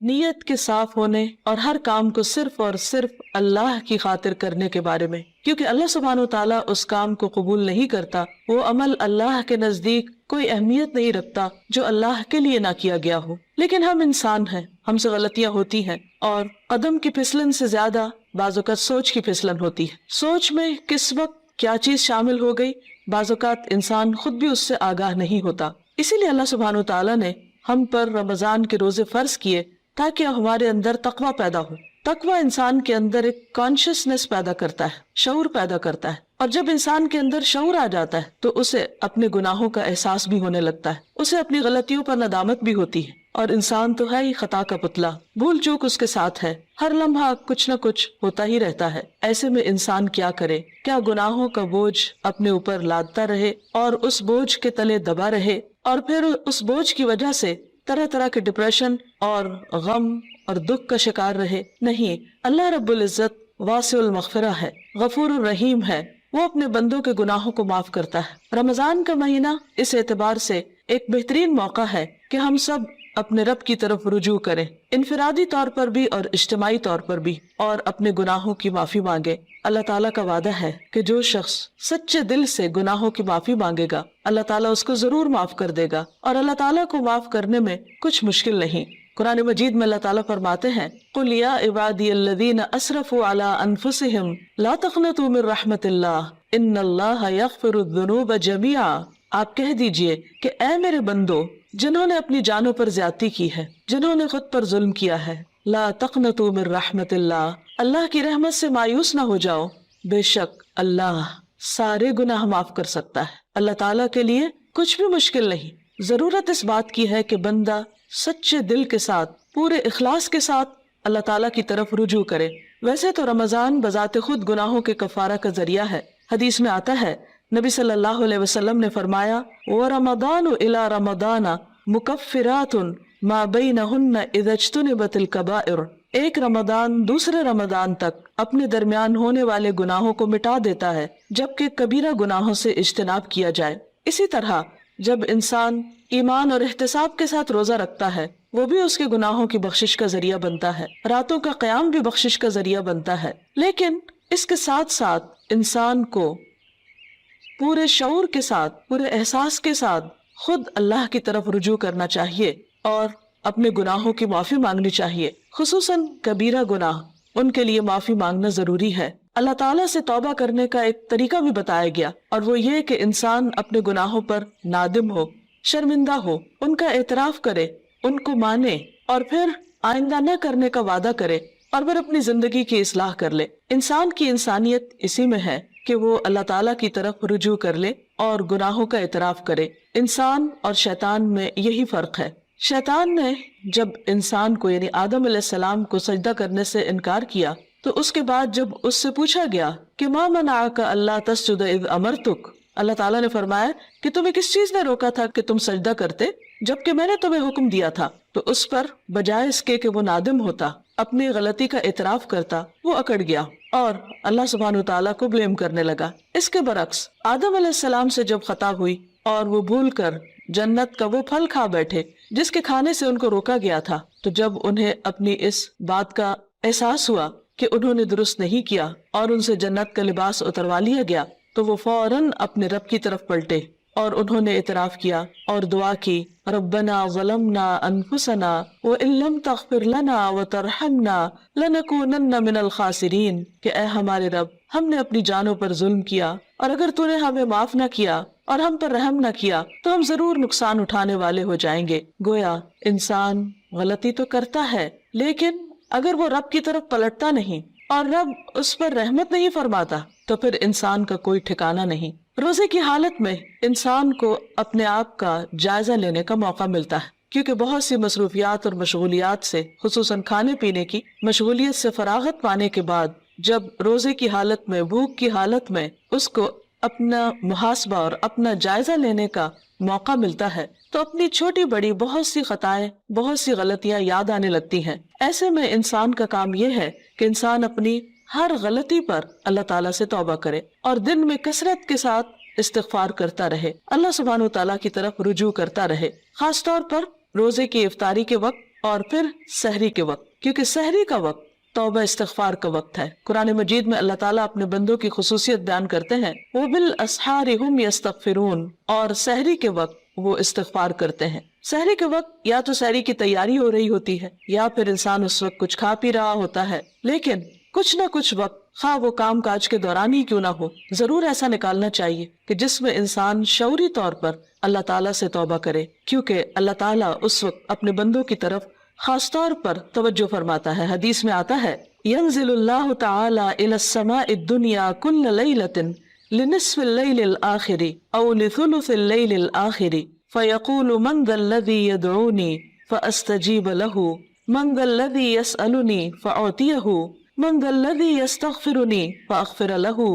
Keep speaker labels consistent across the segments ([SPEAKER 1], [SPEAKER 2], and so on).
[SPEAKER 1] نیت کے صاف ہونے اور ہر کام کو صرف اور صرف اللہ کی خاطر کرنے کے بارے میں، کیونکہ اللہ سبحانہ وتعالیٰ اس کام کو قبول نہیں کرتا، وہ عمل اللہ کے نزدیک کوئی اہمیت نہیں رکھتا جو اللہ کے لیے نہ کیا گیا ہو۔ لیکن ہم انسان ہیں، ہم سے غلطیاں ہوتی ہیں، اور قدم کی پھسلن سے زیادہ بعض اوقات سوچ کی پھسلن ہوتی ہے۔ سوچ میں کس وقت کیا چیز شامل ہو گئی، بعض اوقات انسان خود بھی اس سے آگاہ نہیں ہوتا۔ اسی لیے اللہ سبحانہ وتعالیٰ نے ہم پر رمضان کے روزے فرض کیے تاکہ ہمارے اندر تقویٰ پیدا ہو۔ تقویٰ انسان کے اندر ایک کانشیسنس پیدا کرتا ہے، شعور پیدا کرتا ہے، اور جب انسان کے اندر شعور آ جاتا ہے تو اسے اپنے گناہوں کا احساس بھی ہونے لگتا ہے، اسے اپنی غلطیوں پر ندامت بھی ہوتی ہے، اور انسان تو ہے ہی خطا کا پتلا، بھول چوک اس کے ساتھ ہے، ہر لمحہ کچھ نہ کچھ ہوتا ہی رہتا ہے۔ ایسے میں انسان کیا کرے؟ کیا گناہوں کا بوجھ اپنے اوپر لادتا رہے اور اس بوجھ کے تلے دبا رہے، اور پھر اس بوجھ کی وجہ سے طرح طرح کے ڈپریشن اور غم اور دکھ کا شکار رہے؟ نہیں، اللہ رب العزت واسع المغفرہ ہے، غفور الرحیم ہے، وہ اپنے بندوں کے گناہوں کو معاف کرتا ہے۔ رمضان کا مہینہ اس اعتبار سے ایک بہترین موقع ہے کہ ہم سب اپنے رب کی طرف رجوع کریں، انفرادی طور پر بھی اور اجتماعی طور پر بھی، اور اپنے گناہوں کی معافی مانگے۔ اللہ تعالیٰ کا وعدہ ہے کہ جو شخص سچے دل سے گناہوں کی معافی مانگے گا، اللہ تعالیٰ اس کو ضرور معاف کر دے گا، اور اللہ تعالیٰ کو معاف کرنے میں کچھ مشکل نہیں۔ قرآن مجید میں اللہ تعالیٰ فرماتے ہیں، قُلْ يَا عِبَادِيَ الَّذِينَ أَسْرَفُوا عَلَىٰ أَنفُسِهِمْ لَا تَقْنَطُوا مِن رَحْمَةِ اللَّهِ إِنَّ اللَّهَ يَغْفِرُ الذُّنُوبَ جَمِيعًا۔ آپ کہہ دیجئے کہ اے میرے بندو جنہوں نے اپنی جانوں پر زیادتی کی ہے، جنہوں نے خود پر ظلم کیا ہے، لا تقنطوا من رحمت اللہ، اللہ کی رحمت سے مایوس نہ ہو جاؤ، بے شک اللہ سارے گناہ معاف کر سکتا ہے۔ اللہ تعالیٰ کے لیے کچھ بھی مشکل نہیں۔ ضرورت اس بات کی ہے کہ بندہ سچے دل کے ساتھ، پورے اخلاص کے ساتھ اللہ تعالیٰ کی طرف رجوع کرے۔ ویسے تو رمضان بذات خود گناہوں کے کفارہ کا ذریعہ ہے۔ حدیث میں آتا ہے، نبی صلی اللہ علیہ وسلم نے فرمایا، وَرَمَضَانُ إِلَى رَمَضَانَ مُكَفِّرَاتٌ مَا بَيْنَهُنَّ إِذَا اجْتُنِبَتِ الْكَبَائِرُ۔ ایک رمضان دوسرے رمضان تک اپنے درمیان ہونے والے گناہوں کو مٹا دیتا ہے جبکہ کبیرہ گناہوں سے اجتناب کیا جائے۔ اسی طرح جب انسان ایمان اور احتساب کے ساتھ روزہ رکھتا ہے، وہ بھی اس کے گناہوں کی بخشش کا ذریعہ بنتا ہے، راتوں کا قیام بھی بخشش کا ذریعہ بنتا ہے۔ لیکن اس کے ساتھ ساتھ انسان کو پورے شعور کے ساتھ، پورے احساس کے ساتھ خود اللہ کی طرف رجوع کرنا چاہیے اور اپنے گناہوں کی معافی مانگنی چاہیے، خصوصاً کبیرہ گناہ، ان کے لیے معافی مانگنا ضروری ہے۔ اللہ تعالیٰ سے توبہ کرنے کا ایک طریقہ بھی بتایا گیا، اور وہ یہ کہ انسان اپنے گناہوں پر نادم ہو، شرمندہ ہو، ان کا اعتراف کرے، ان کو مانے، اور پھر آئندہ نہ کرنے کا وعدہ کرے، اور پھر اپنی زندگی کی اصلاح کر لے۔ انسان کی انسانیت اسی میں ہے کہ وہ اللہ تعالیٰ کی طرف رجوع کر لے اور گناہوں کا اعتراف کرے۔ انسان اور شیطان میں یہی فرق ہے۔ شیطان نے جب انسان کو یعنی آدم علیہ السلام کو سجدہ کرنے سے انکار کیا تو اس کے بعد جب اس سے پوچھا گیا کہ ما منعک الا تسجد اذ امرتک، اللہ تعالیٰ نے فرمایا کہ تمہیں کس چیز نے روکا تھا کہ تم سجدہ کرتے جبکہ میں نے تمہیں حکم دیا تھا؟ تو اس پر بجائے اس کے کہ وہ نادم ہوتا، اپنی غلطی کا اعتراف کرتا، وہ اکڑ گیا اور اللہ سبحانہ وتعالیٰ کو بلیم کرنے لگا۔ اس کے برعکس آدم علیہ السلام سے جب خطا ہوئی اور وہ بھول کر جنت کا وہ پھل کھا بیٹھے جس کے کھانے سے ان کو روکا گیا تھا، تو جب انہیں اپنی اس بات کا احساس ہوا کہ انہوں نے درست نہیں کیا اور ان سے جنت کا لباس اتروا لیا گیا، تو وہ فوراً اپنے رب کی طرف پلٹے اور انہوں نے اعتراف کیا اور دعا کی، ربنا ظلمنا انفسنا وان لم تغفر لنا وترحمنا لنکونن من الخاسرین، کہ اے ہمارے رب، ہم نے اپنی جانوں پر ظلم کیا اور اگر تو نے ہمیں معاف نہ کیا اور ہم پر رحم نہ کیا تو ہم ضرور نقصان اٹھانے والے ہو جائیں گے۔ گویا انسان غلطی تو کرتا ہے، لیکن اگر وہ رب کی طرف پلٹتا نہیں اور رب اس پر رحمت نہیں فرماتا تو پھر انسان کا کوئی ٹھکانہ نہیں۔ روزے کی حالت میں انسان کو اپنے آپ کا جائزہ لینے کا موقع ملتا ہے، کیونکہ بہت سی مصروفیات اور مشغولیات سے، خصوصاً کھانے پینے کی مشغولیت سے فراغت پانے کے بعد جب روزے کی حالت میں، بھوک کی حالت میں اس کو اپنا محاسبہ اور اپنا جائزہ لینے کا موقع ملتا ہے تو اپنی چھوٹی بڑی بہت سی خطائیں، بہت سی غلطیاں یاد آنے لگتی ہیں۔ ایسے میں انسان کا کام یہ ہے کہ انسان اپنی ہر غلطی پر اللہ تعالیٰ سے توبہ کرے اور دن میں کثرت کے ساتھ استغفار کرتا رہے، اللہ سبحانہ و تعالیٰ کی طرف رجوع کرتا رہے۔ خاص طور پر روزے کی افطاری کے وقت اور پھر سحری کے وقت، کیونکہ سحری کا وقت توبہ استغفار کا وقت ہے۔ قرآن مجید میں اللہ تعالیٰ اپنے بندوں کی خصوصیت بیان کرتے ہیں، وَبِالْأَسْحَارِ هُمْ يَسْتَغْفِرُونَ، اور سحری کے وقت وہ استغفار کرتے ہیں۔ سحری کے وقت یا تو سحری کی تیاری ہو رہی ہوتی ہے یا پھر انسان اس وقت کچھ کھا پی رہا ہوتا ہے، لیکن کچھ نہ کچھ وقت، خواہ وہ کام کاج کے دوران ہی کیوں نہ ہو، ضرور ایسا نکالنا چاہیے کہ جس میں انسان شعوری طور پر اللہ تعالیٰ سے توبہ کرے، کیونکہ اللہ تعالیٰ اس وقت اپنے بندوں کی طرف خاص طور پر توجہ فرماتا ہے۔ حدیث میں آتا ہے، ينزل اللہ تعالی الى السماء الدنیا كل ليلة لنصف الليل الآخر او لثلث الليل الآخر فيقول من ذا الذي يدعوني فأستجيب له من ذا الذي يسألني فأعطيه من ذا الذي يستغفرني فأغفر له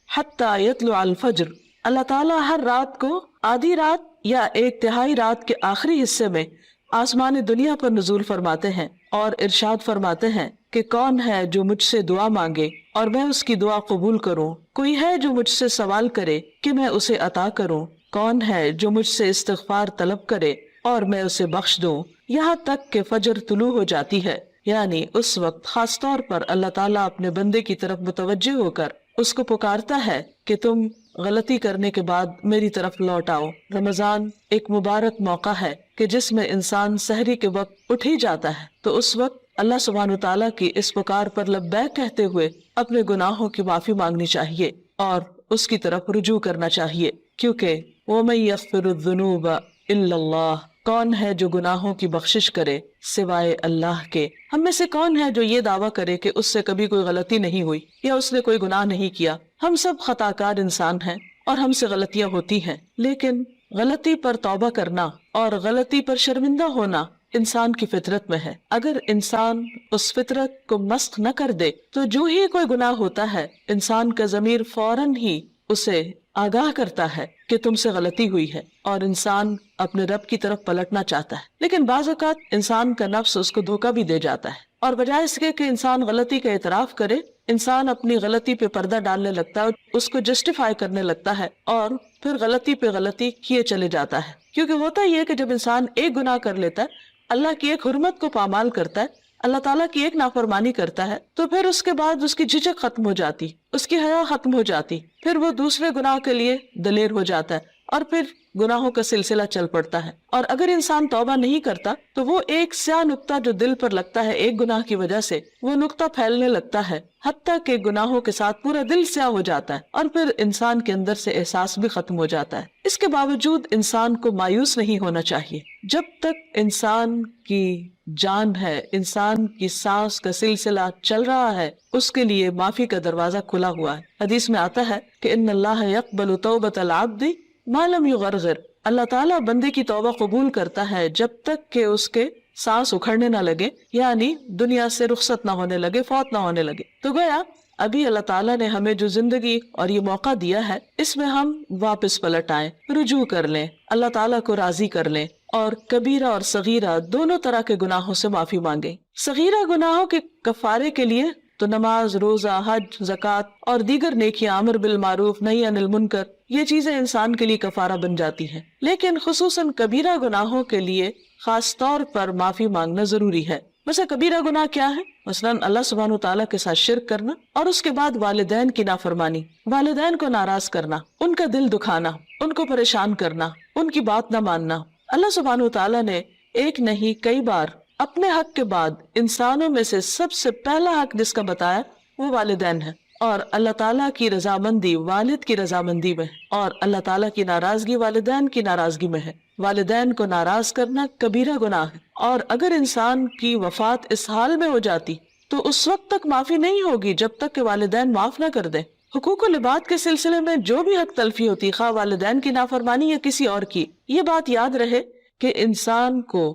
[SPEAKER 1] حتى يطلع الفجر۔ اللہ تعالیٰ ہر رات کو آدھی رات یا ایک تہائی رات کے آخری حصے میں آسمان دنیا پر نزول فرماتے ہیں اور ارشاد فرماتے ہیں کہ کون ہے جو مجھ سے دعا مانگے اور میں اس کی دعا قبول کروں، کوئی ہے جو مجھ سے سوال کرے کہ میں اسے عطا کروں، کون ہے جو مجھ سے استغفار طلب کرے اور میں اسے بخش دوں، یہاں تک کہ فجر طلوع ہو جاتی ہے۔ یعنی اس وقت خاص طور پر اللہ تعالیٰ اپنے بندے کی طرف متوجہ ہو کر اس کو پکارتا ہے کہ تم غلطی کرنے کے بعد میری طرف لوٹ آؤ۔ رمضان ایک مبارک موقع ہے کہ جس میں انسان سحری کے وقت اٹھ ہی جاتا ہے، تو اس وقت اللہ سبحانہ تعالیٰ کی اس پکار پر لبیک کہتے ہوئے اپنے گناہوں کی معافی مانگنی چاہیے اور اس کی طرف رجوع کرنا چاہیے، کیونکہ وَمَن يَغْفِرُ الذُّنُوبَ إِلَّا اللَّهُ، کون ہے جو گناہوں کی بخشش کرے سوائے اللہ کے۔ ہم میں سے کون ہے جو یہ دعویٰ کرے کہ اس سے کبھی کوئی غلطی نہیں ہوئی یا اس نے کوئی گناہ نہیں کیا؟ ہم سب خطا کار انسان ہیں اور ہم سے غلطیاں ہوتی ہیں، لیکن غلطی پر توبہ کرنا اور غلطی پر شرمندہ ہونا انسان کی فطرت میں ہے۔ اگر انسان اس فطرت کو مسخ نہ کر دے تو جو ہی کوئی گناہ ہوتا ہے، انسان کا ضمیر فوراً ہی اسے آگاہ کرتا ہے کہ تم سے غلطی ہوئی ہے اور انسان اپنے رب کی طرف پلٹنا چاہتا ہے۔ لیکن بعض اوقات انسان کا نفس اس کو دھوکہ بھی دے جاتا ہے، اور بجائے اس کے کہ انسان غلطی کا اعتراف کرے، انسان اپنی غلطی پہ پردہ ڈالنے لگتا ہے، اس کو جسٹیفائی کرنے لگتا ہے اور پھر غلطی پہ غلطی کیے چلے جاتا ہے۔ کیونکہ ہوتا یہ ہے کہ جب انسان ایک گناہ کر لیتا ہے، اللہ کی ایک حرمت کو پامال کرتا ہے، اللہ تعالیٰ کی ایک نافرمانی کرتا ہے، تو پھر اس کے بعد اس کی جھجک ختم ہو جاتی، اس کی حیا ختم ہو جاتی، پھر وہ دوسرے گناہ کے لیے دلیر ہو جاتا ہے اور پھر گناہوں کا سلسلہ چل پڑتا ہے۔ اور اگر انسان توبہ نہیں کرتا تو وہ ایک سیاہ نقطہ جو دل پر لگتا ہے ایک گناہ کی وجہ سے، وہ نقطہ پھیلنے لگتا ہے حتیٰ کہ گناہوں کے ساتھ پورا دل سیاہ ہو جاتا ہے اور پھر انسان کے اندر سے احساس بھی ختم ہو جاتا ہے۔ اس کے باوجود انسان کو مایوس نہیں ہونا چاہیے۔ جب تک انسان کی جان ہے، انسان کی سانس کا سلسلہ چل رہا ہے، اس کے لیے معافی کا دروازہ کھلا ہوا ہے۔ حدیث میں آتا ہے کہ ان اللہ یقبل توبۃ العبد ما لم یغرغر، اللہ تعالیٰ بندے کی توبہ قبول کرتا ہے جب تک کہ اس کے سانس اکھڑنے نہ لگے، یعنی دنیا سے رخصت نہ ہونے لگے، فوت نہ ہونے لگے۔ تو گویا ابھی اللہ تعالیٰ نے ہمیں جو زندگی اور یہ موقع دیا ہے، اس میں ہم واپس پلٹ آئیں، رجوع کر لیں، اللہ تعالیٰ کو راضی کر لیں اور کبیرہ اور صغیرہ دونوں طرح کے گناہوں سے معافی مانگیں۔ صغیرہ گناہوں کے کفارے کے لیے تو نماز، روزہ، حج، زکوٰۃ اور دیگر نیکیاں، امر بالمعروف، نہی عن المنکر، یہ چیزیں انسان کے لیے کفارہ بن جاتی ہیں۔ لیکن خصوصاً کبیرہ گناہوں کے لیے خاص طور پر معافی مانگنا ضروری ہے۔ مثلا کبیرہ گناہ کیا ہے؟ مثلاً اللہ سبحانہ تعالیٰ کے ساتھ شرک کرنا اور اس کے بعد والدین کی نافرمانی، والدین کو ناراض کرنا، ان کا دل دکھانا، ان کو پریشان کرنا، ان کی بات نہ ماننا۔ اللہ سبحانہ تعالیٰ نے ایک نہیں کئی بار اپنے حق کے بعد انسانوں میں سے سب سے پہلا حق جس کا بتایا وہ والدین ہے، اور اللہ تعالیٰ کی رضامندی والد کی رضامندی میں ہے، اور اللہ تعالیٰ کی ناراضگی والدین کی ناراضگی میں ہے۔ والدین کو ناراض کرنا کبیرہ گناہ ہے، اور اگر انسان کی وفات اس حال میں ہو جاتی تو اس وقت تک معافی نہیں ہوگی جب تک کہ والدین معاف نہ کر دیں۔ حقوق العباد کے سلسلے میں جو بھی حق تلفی ہوتی، خواہ والدین کی نافرمانی یا کسی اور کی، یہ بات یاد رہے کہ انسان کو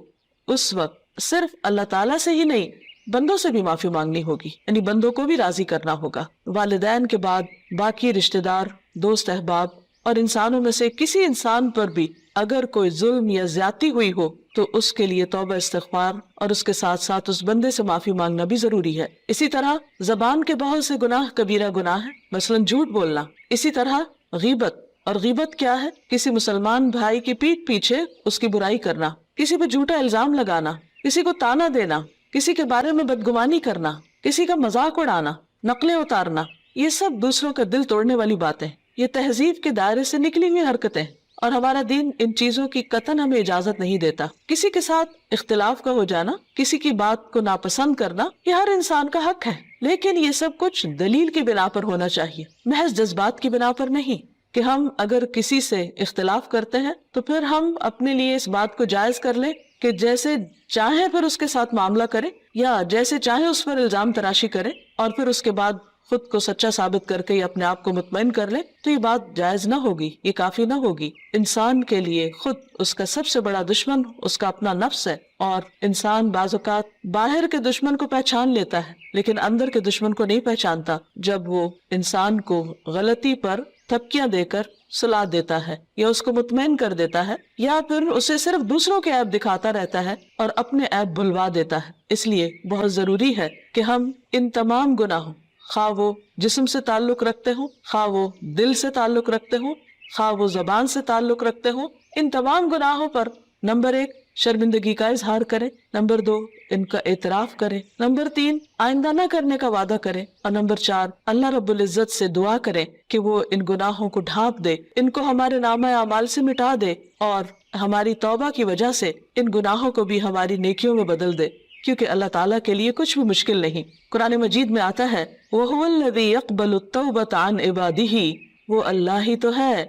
[SPEAKER 1] اس وقت صرف اللہ تعالیٰ سے ہی نہیں، بندوں سے بھی معافی مانگنی ہوگی، یعنی بندوں کو بھی راضی کرنا ہوگا۔ والدین کے بعد باقی رشتہ دار، دوست احباب اور انسانوں میں سے کسی انسان پر بھی اگر کوئی ظلم یا زیادتی ہوئی ہو تو اس کے لیے توبہ استغفار اور اس کے ساتھ ساتھ اس بندے سے معافی مانگنا بھی ضروری ہے۔ اسی طرح زبان کے بہت سے گناہ کبیرہ گناہ ہے، مثلا جھوٹ بولنا۔ اسی طرح غیبت، اور غیبت کیا ہے؟ کسی مسلمان بھائی کی پیٹھ پیچھے اس کی برائی کرنا، کسی پہ جھوٹا الزام لگانا۔ کسی کو تانا دینا، کسی کے بارے میں بدگمانی کرنا، کسی کا مذاق اڑانا، نقلیں اتارنا، یہ سب دوسروں کا دل توڑنے والی باتیں، یہ تہذیب کے دائرے سے نکلی ہوئی حرکتیں، اور ہمارا دین ان چیزوں کی قطعاً ہمیں اجازت نہیں دیتا۔ کسی کے ساتھ اختلاف کا ہو جانا، کسی کی بات کو ناپسند کرنا، یہ ہر انسان کا حق ہے، لیکن یہ سب کچھ دلیل کی بنا پر ہونا چاہیے، محض جذبات کی بنا پر نہیں، کہ ہم اگر کسی سے اختلاف کرتے ہیں تو پھر ہم اپنے لیے اس بات کو جائز کر لیں کہ جیسے چاہے پھر اس کے ساتھ معاملہ کرے، یا جیسے چاہے اس پر الزام تراشی کرے، اور پھر اس کے بعد خود کو سچا ثابت کر کے یا اپنے آپ کو مطمئن کر لے، تو یہ بات جائز نہ ہوگی، یہ کافی نہ ہوگی۔ انسان کے لیے خود اس کا سب سے بڑا دشمن اس کا اپنا نفس ہے، اور انسان بعض اوقات باہر کے دشمن کو پہچان لیتا ہے لیکن اندر کے دشمن کو نہیں پہچانتا، جب وہ انسان کو غلطی پر تھپکیاں دے کر سلا دیتا ہے، یا اس کو مطمئن کر دیتا ہے، یا پھر اسے صرف دوسروں کے عیب دکھاتا رہتا ہے اور اپنے عیب بھلوا دیتا ہے۔ اس لیے بہت ضروری ہے کہ ہم ان تمام گناہوں، خواہ وہ جسم سے تعلق رکھتے ہوں، خواہ وہ دل سے تعلق رکھتے ہوں، خواہ وہ زبان سے تعلق رکھتے ہوں، ان تمام گناہوں پر نمبر 1 شرمندگی کا اظہار کریں، نمبر 2 ان کا اعتراف کریں، نمبر 3 آئندہ نہ کرنے کا وعدہ کریں، اور نمبر 4 اللہ رب العزت سے دعا کریں کہ وہ ان گناہوں کو ڈھانپ دے، ان کو ہمارے نامہ اعمال سے مٹا دے، اور ہماری توبہ کی وجہ سے ان گناہوں کو بھی ہماری نیکیوں میں بدل دے، کیونکہ اللہ تعالیٰ کے لیے کچھ بھی مشکل نہیں۔ قرآن مجید میں آتا ہے وَهُوَ الَّذِي يَقْبَلُ التَّوْبَةَ عَنْ عِبَادِهِ، وہ اللہ ہی تو ہے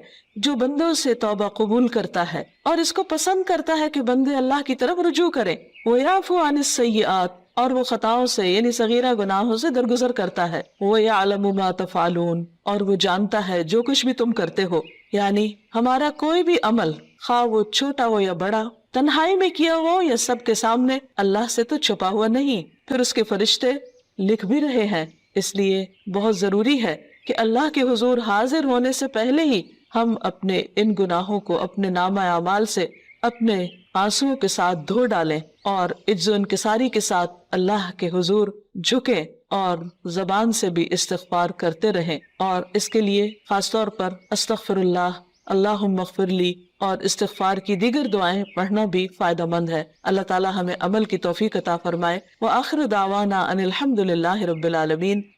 [SPEAKER 1] جو بندوں سے توبہ قبول کرتا ہے اور اس کو پسند کرتا ہے کہ بندے اللہ کی طرف رجوع کریں۔ وَيَعْفُو عَنِ السَّيِّئَاتِ، اور وہ خطاؤں سے یعنی صغیرہ گناہوں سے درگزر کرتا ہے۔ وَيَعْلَمُ مَا تَفْعَلُونَ، اور وہ جانتا ہے جو کچھ بھی تم کرتے ہو، یعنی ہمارا کوئی بھی عمل، خواہ وہ چھوٹا ہو یا بڑا، تنہائی میں کیا ہو یا سب کے سامنے، اللہ سے تو چھپا ہوا نہیں، پھر اس کے فرشتے لکھ بھی رہے ہیں۔ اس لیے بہت ضروری ہے کہ اللہ کے حضور حاضر ہونے سے پہلے ہی ہم اپنے ان گناہوں کو اپنے نامہ اعمال سے اپنے آنسوؤں کے ساتھ دھو ڈالیں، اور عجز و انکساری کے ساتھ اللہ کے حضور جھکیں، اور زبان سے بھی استغفار کرتے رہیں، اور اس کے لیے خاص طور پر استغفر اللہ، اللہم اغفر لی اور استغفار کی دیگر دعائیں پڑھنا بھی فائدہ مند ہے۔ اللہ تعالی ہمیں عمل کی توفیق عطا فرمائے۔ وآخر دعوانا ان الحمد للہ رب العالمین۔